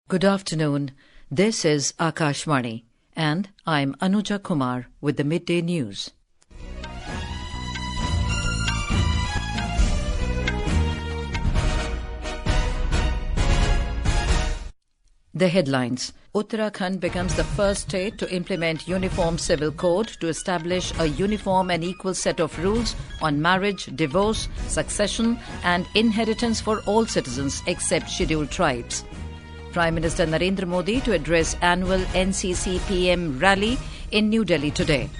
Good afternoon. This is Akashvani, and I'm Anuja Kumar with the Midday News. The headlines. Uttarakhand becomes the first state to implement Uniform Civil Code to establish a uniform and equal set of rules on marriage, divorce, succession and inheritance for all citizens except scheduled tribes. Prime Minister Narendra Modi to address annual NCC PM Rally in New Delhi today.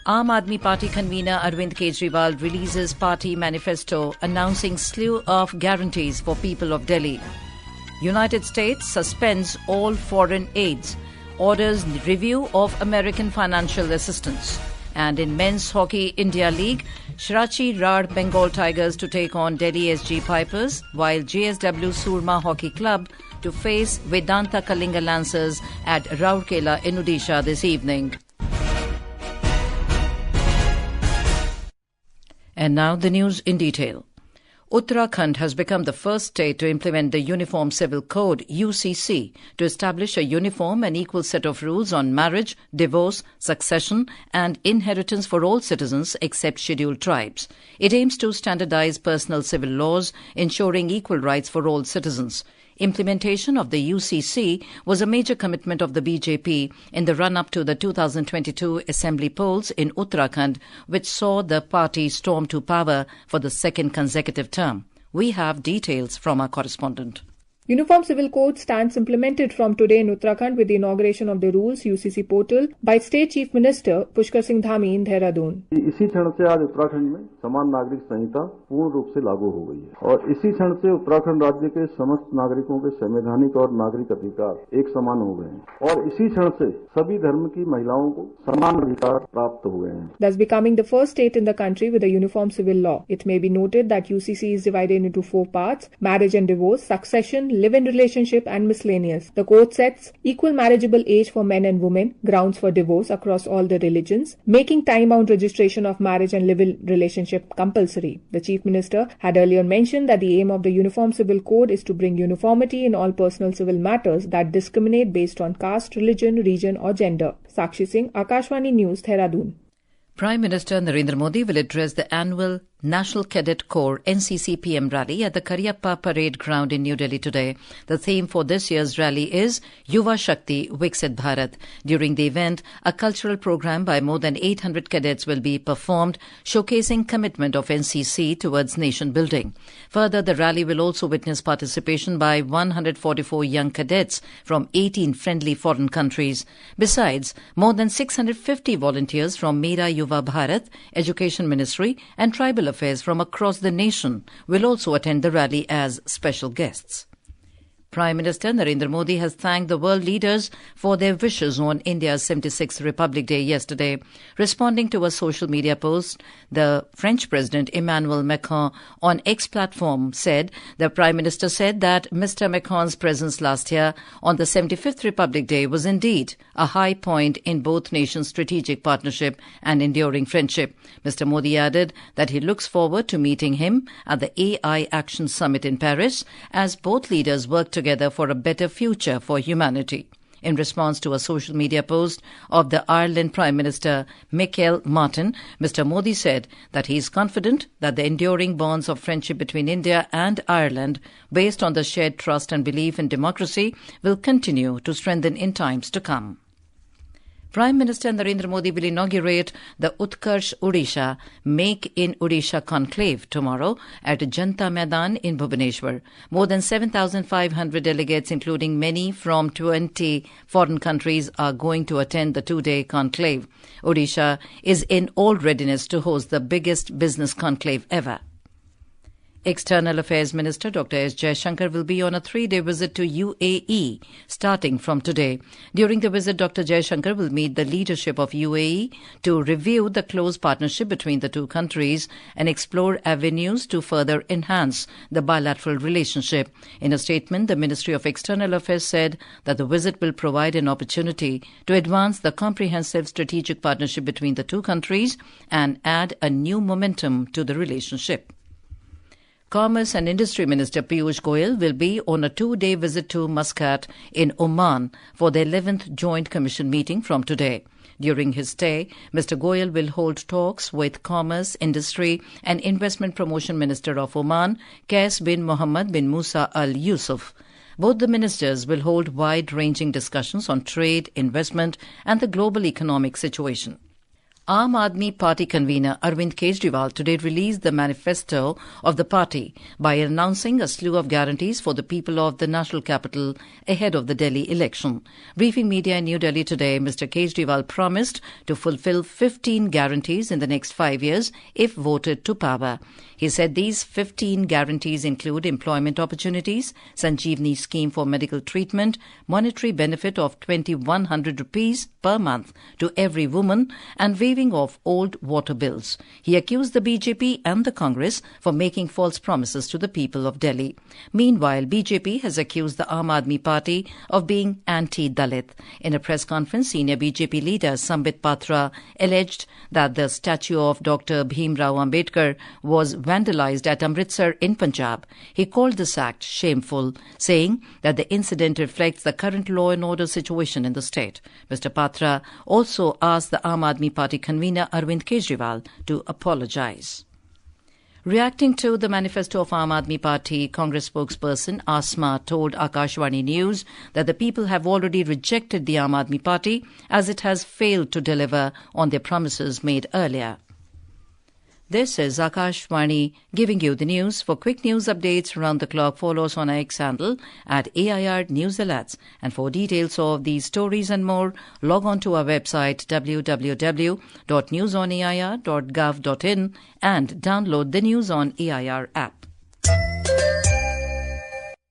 Aam Aadmi Party convener Arvind Kejriwal releases party manifesto announcing slew of guarantees for people of Delhi. United States suspends all foreign aids, orders review of American financial assistance. And in Men's Hockey India League, Shrachi Rarh Bengal Tigers to take on Delhi SG Pipers, while JSW Soorma Hockey Club to face Vedanta Kalinga Lancers at Rourkela in Odisha this evening. And now the news in detail. Uttarakhand has become the first state to implement the Uniform Civil Code UCC to establish a uniform and equal set of rules on marriage, divorce, succession and inheritance for all citizens except scheduled tribes. It aims to standardize personal civil laws, ensuring equal rights for all citizens. Implementation of the UCC was a major commitment of the BJP in the run-up to the 2022 Assembly polls in Uttarakhand, which saw the party storm to power for the second consecutive term. We have details from our correspondent. Uniform Civil Code stands implemented from today in Uttarakhand with the inauguration of the Rules UCC portal by State Chief Minister Pushkar Singh Dhami in Dehradun. इसी क्षण से आज उत्तराखंड में समान नागरिक संहिता पूर्ण रूप से लागू हो गई है और इसी क्षण से उत्तराखंड राज्य के समस्त नागरिकों के संवैधानिक और नागरिक अधिकार एक समान हो गए हैं और इसी क्षण से सभी धर्म की महिलाओं को समान अधिकार प्राप्त हुए हैं. Thus becoming the first state in the country with a uniform civil law. It may be noted that UCC is divided into 4 parts: marriage and divorce, succession, live-in relationship and miscellaneous. The code sets equal marriageable age for men and women, grounds for divorce across all the religions, making time-bound registration of marriage and live-in relationship compulsory. The Chief Minister had earlier mentioned that the aim of the Uniform Civil Code is to bring uniformity in all personal civil matters that discriminate based on caste, religion, region or gender. Sakshi Singh, Akashvani News, Dehradun. Prime Minister Narendra Modi will address the annual National Cadet Corps NCC PM Rally at the Karyappa Parade Ground in New Delhi today. The theme for this year's rally is Yuva Shakti Viksit Bharat. During the event, a cultural program by more than 800 cadets will be performed, showcasing commitment of NCC towards nation building. Further, the rally will also witness participation by 144 young cadets from 18 friendly foreign countries. Besides, more than 650 volunteers from Mera Yuva Bharat, Education Ministry and Tribal Affairs from across the nation will also attend the rally as special guests. Prime Minister Narendra Modi has thanked the world leaders for their wishes on India's 76th Republic Day yesterday. Responding to a social media post, the French President Emmanuel Macron on X platform said the Prime Minister said that Mr. Macron's presence last year on the 75th Republic Day was indeed a high point in both nations' strategic partnership and enduring friendship. Mr. Modi added that he looks forward to meeting him at the AI Action Summit in Paris as both leaders work together for a better future for humanity. In response to a social media post of the Ireland Prime Minister Michael Martin, Mr. Modi said that he is confident that the enduring bonds of friendship between India and Ireland, based on the shared trust and belief in democracy, will continue to strengthen in times to come. Prime Minister Narendra Modi will inaugurate the Utkarsh Odisha Make in Odisha conclave tomorrow at Janta Maidan in Bhubaneswar. More than 7,500 delegates, including many from 20 foreign countries, are going to attend the 2-day conclave. Odisha is in all readiness to host the biggest business conclave ever. External Affairs Minister Dr. S. Jaishankar will be on a 3-day visit to UAE starting from today. During the visit, Dr. Jaishankar will meet the leadership of UAE to review the close partnership between the two countries and explore avenues to further enhance the bilateral relationship. In a statement, the Ministry of External Affairs said that the visit will provide an opportunity to advance the comprehensive strategic partnership between the two countries and add a new momentum to the relationship. Commerce and Industry Minister Piyush Goyal will be on a 2-day visit to Muscat in Oman for the 11th Joint Commission meeting from today. During his stay, Mr. Goyal will hold talks with Commerce, Industry and Investment Promotion Minister of Oman, Qais bin Mohammed bin Musa Al Yusuf. Both the ministers will hold wide-ranging discussions on trade, investment and the global economic situation. Aam Aadmi Party convener Arvind Kejriwal today released the manifesto of the party by announcing a slew of guarantees for the people of the national capital ahead of the Delhi election. Briefing media in New Delhi today, Mr. Kejriwal promised to fulfill 15 guarantees in the next 5 years if voted to power. He said these 15 guarantees include employment opportunities, Sanjeevani scheme for medical treatment, monetary benefit of 2,100 rupees per month to every woman, and waiving of old water bills. He accused the BJP and the Congress for making false promises to the people of Delhi. Meanwhile, BJP has accused the Aam Aadmi Party of being anti-Dalit. In a press conference, senior BJP leader Sambit Patra alleged that the statue of Dr. Bhim Rao Ambedkar was vandalized at Amritsar in Punjab. He called this act shameful, saying that the incident reflects the current law and order situation in the state. Mr. Patra also asked the Aam Aadmi Party convener Arvind Kejriwal to apologize. Reacting to the manifesto of Aam Aadmi Party, Congress spokesperson Asma told Akashvani News that the people have already rejected the Aam Aadmi Party as it has failed to deliver on their promises made earlier. This is Akashvani giving you the news. For quick news updates around the clock, follow us on our X handle at AIR News Alerts. And for details of these stories and more, log on to our website www.newsonair.gov.in and download the News on AIR app.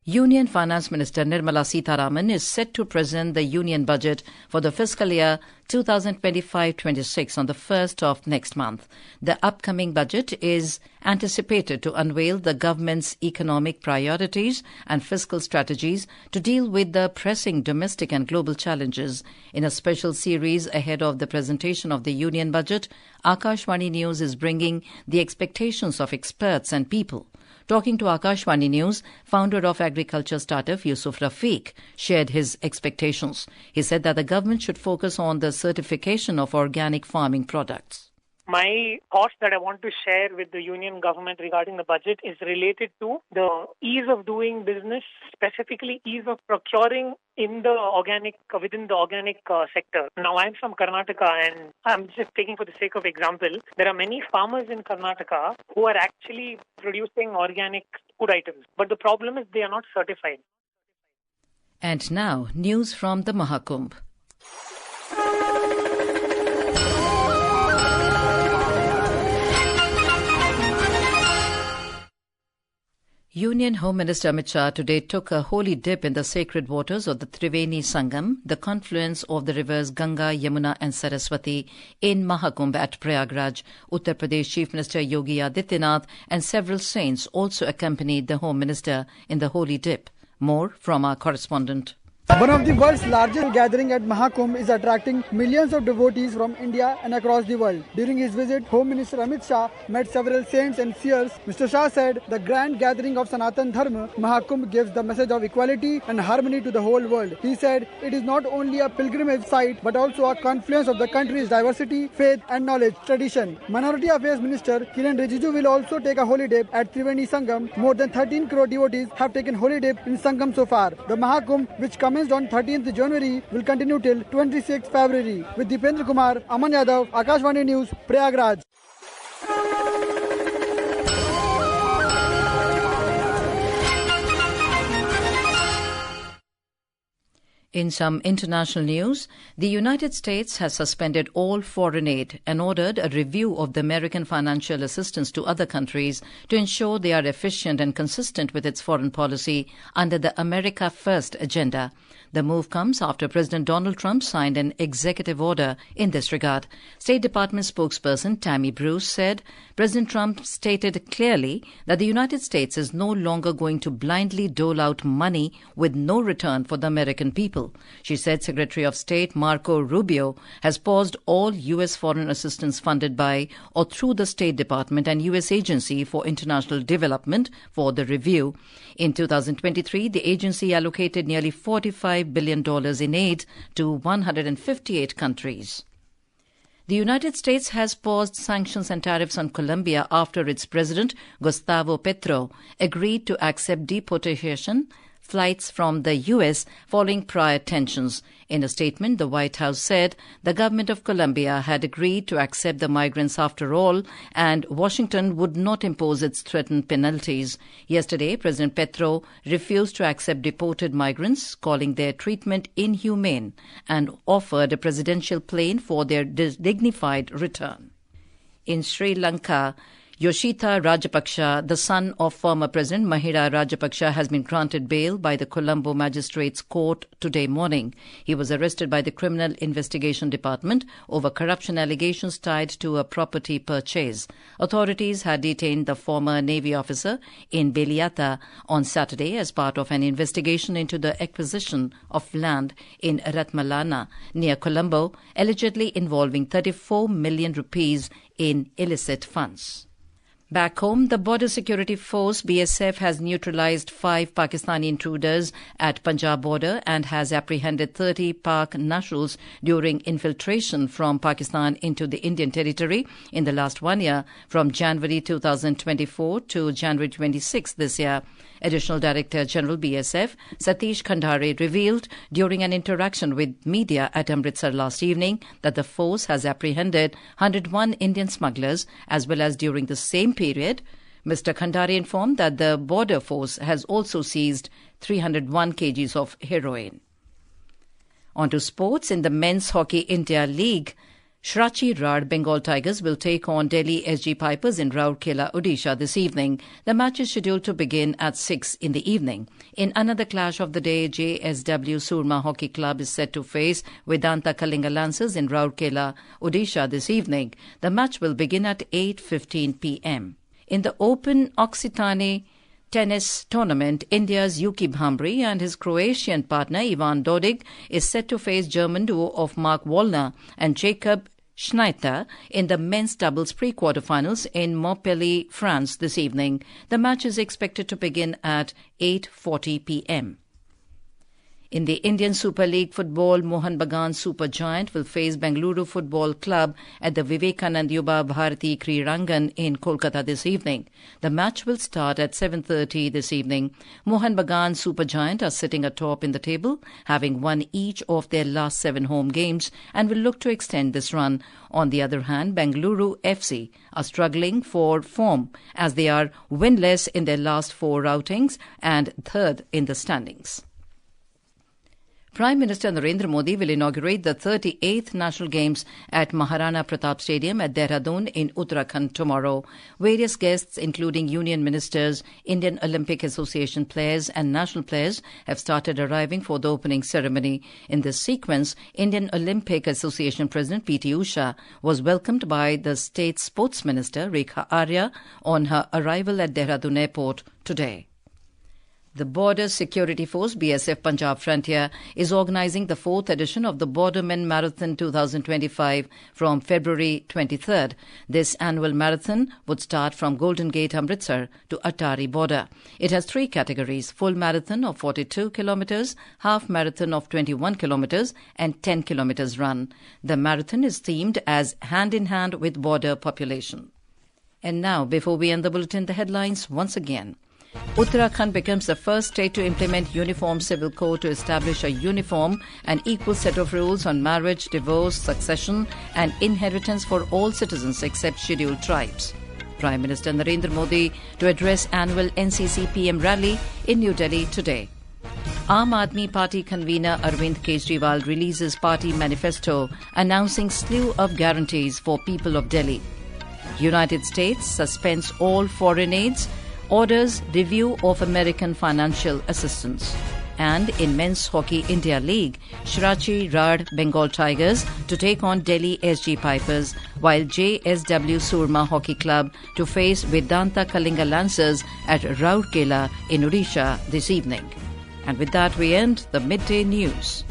Union Finance Minister Nirmala Sitharaman is set to present the Union Budget for the fiscal year 2025-26 on the 1st of next month. The upcoming budget is anticipated to unveil the government's economic priorities and fiscal strategies to deal with the pressing domestic and global challenges. In a special series ahead of the presentation of the Union Budget, Akashvani News is bringing the expectations of experts and people. Talking to Akashvani News, founder of agriculture startup Yusuf Rafiq shared his expectations. He said that the government should focus on the certification of organic farming products. My thoughts that I want to share with the union government regarding the budget is related to the ease of doing business, specifically ease of procuring in the within the organic sector. Now, I'm from Karnataka, and I'm just taking for the sake of example, there are many farmers in Karnataka who are actually producing organic food items. But the problem is they are not certified. And now, news from the Mahakumbh. Union Home Minister Amit Shah today took a holy dip in the sacred waters of the Triveni Sangam, the confluence of the rivers Ganga, Yamuna and Saraswati in Mahakumbh at Prayagraj. Uttar Pradesh Chief Minister Yogi Adityanath and several saints also accompanied the Home Minister in the holy dip. More from our correspondent. One of the world's largest gatherings at Mahakumbh is attracting millions of devotees from India and across the world. During his visit, Home Minister Amit Shah met several saints and seers. Mr. Shah said the grand gathering of Sanatan Dharma, Mahakumbh, gives the message of equality and harmony to the whole world. He said it is not only a pilgrimage site but also a confluence of the country's diversity, faith and knowledge, tradition. Minority Affairs Minister Kiran Rijiju will also take a holy dip at Triveni Sangam. More than 13 crore devotees have taken holy dip in Sangam so far. The Mahakumbh, which commenced on 13th January, will continue till 26th February. With Dipendra Kumar, Aman Yadav, Akashvani News, Prayagraj. In some international news, the United States has suspended all foreign aid and ordered a review of the American financial assistance to other countries to ensure they are efficient and consistent with its foreign policy under the America First agenda. The move comes after President Donald Trump signed an executive order in this regard. State Department spokesperson Tammy Bruce said President Trump stated clearly that the United States is no longer going to blindly dole out money with no return for the American people. people. She said Secretary of State Marco Rubio has paused all U.S. foreign assistance funded by or through the State Department and U.S. Agency for International Development for the review. In 2023, the agency allocated nearly $45 billion in aid to 158 countries. The United States has paused sanctions and tariffs on Colombia after its president, Gustavo Petro, agreed to accept deportation flights from the U.S. following prior tensions. In a statement, the White House said the government of Colombia had agreed to accept the migrants after all, and Washington would not impose its threatened penalties. Yesterday, President Petro refused to accept deported migrants, calling their treatment inhumane, and offered a presidential plane for their dignified return. In Sri Lanka, Yoshita Rajapaksa, the son of former President Mahira Rajapaksa, has been granted bail by the Colombo Magistrates Court today morning. He was arrested by the Criminal Investigation Department over corruption allegations tied to a property purchase. Authorities had detained the former Navy officer in Beliata on Saturday as part of an investigation into the acquisition of land in Ratmalana near Colombo, allegedly involving 34 million rupees in illicit funds. Back home, the Border Security Force BSF has neutralized 5 Pakistani intruders at Punjab border and has apprehended 30 Pak nationals during infiltration from Pakistan into the Indian territory in the last 1 year, from January 2024 to January 26 this year. Additional Director General BSF Satish Khandare revealed during an interaction with media at Amritsar last evening that the force has apprehended 101 Indian smugglers, as well as during the same period. Mr. Khandare informed that the border force has also seized 301 kgs of heroin. On to sports. In the Men's Hockey India League, Shrachi Rarh Bengal Tigers will take on Delhi SG Pipers in Rourkela, Odisha this evening. The match is scheduled to begin at 6 in the evening. In another clash of the day, JSW Soorma Hockey Club is set to face Vedanta Kalinga Lancers in Rourkela, Odisha this evening. The match will begin at 8:15 p.m. In the Open Occitanie tennis tournament, India's Yuki Bhambre and his Croatian partner Ivan Dodig is set to face German duo of Mark Wallner and Jacob Schneider in the men's doubles pre-quarterfinals in Montpellier, France this evening. The match is expected to begin at 8:40 p.m. In the Indian Super League football, Mohan Bagan Super Giant will face Bengaluru Football Club at the Vivekanand Yuba Bharati Krirangan in Kolkata this evening. The match will start at 7:30 this evening. Mohan Bagan Super Giant are sitting atop in the table, having won each of their last 7 home games, and will look to extend this run. On the other hand, Bengaluru FC are struggling for form as they are winless in their last 4 outings and third in the standings. Prime Minister Narendra Modi will inaugurate the 38th National Games at Maharana Pratap Stadium at Dehradun in Uttarakhand tomorrow. Various guests, including Union Ministers, Indian Olympic Association players and national players, have started arriving for the opening ceremony. In this sequence, Indian Olympic Association President P.T. Usha was welcomed by the State Sports Minister Rekha Arya on her arrival at Dehradun Airport today. The Border Security Force BSF Punjab Frontier is organising the 4th edition of the Bordermen Marathon 2025 from February 23rd. This annual marathon would start from Golden Gate, Amritsar to Attari border. It has 3 categories: full marathon of 42 kilometres, half marathon of 21 kilometres and 10 kilometres run. The marathon is themed as Hand in Hand with Border Population. And now, before we end the bulletin, the headlines once again. Uttarakhand becomes the first state to implement Uniform Civil Code to establish a uniform and equal set of rules on marriage, divorce, succession and inheritance for all citizens except scheduled tribes. Prime Minister Narendra Modi to address annual NCC PM Rally in New Delhi today. Aam Aadmi Party convener Arvind Kejriwal releases party manifesto announcing slew of guarantees for people of Delhi. United States suspends all foreign aids, orders review of American financial assistance. And in Men's Hockey India League, Shrachi Rarh Bengal Tigers to take on Delhi SG Pipers, while JSW Soorma Hockey Club to face Vedanta Kalinga Lancers at Rourkela in Odisha this evening. And with that, we end the midday news.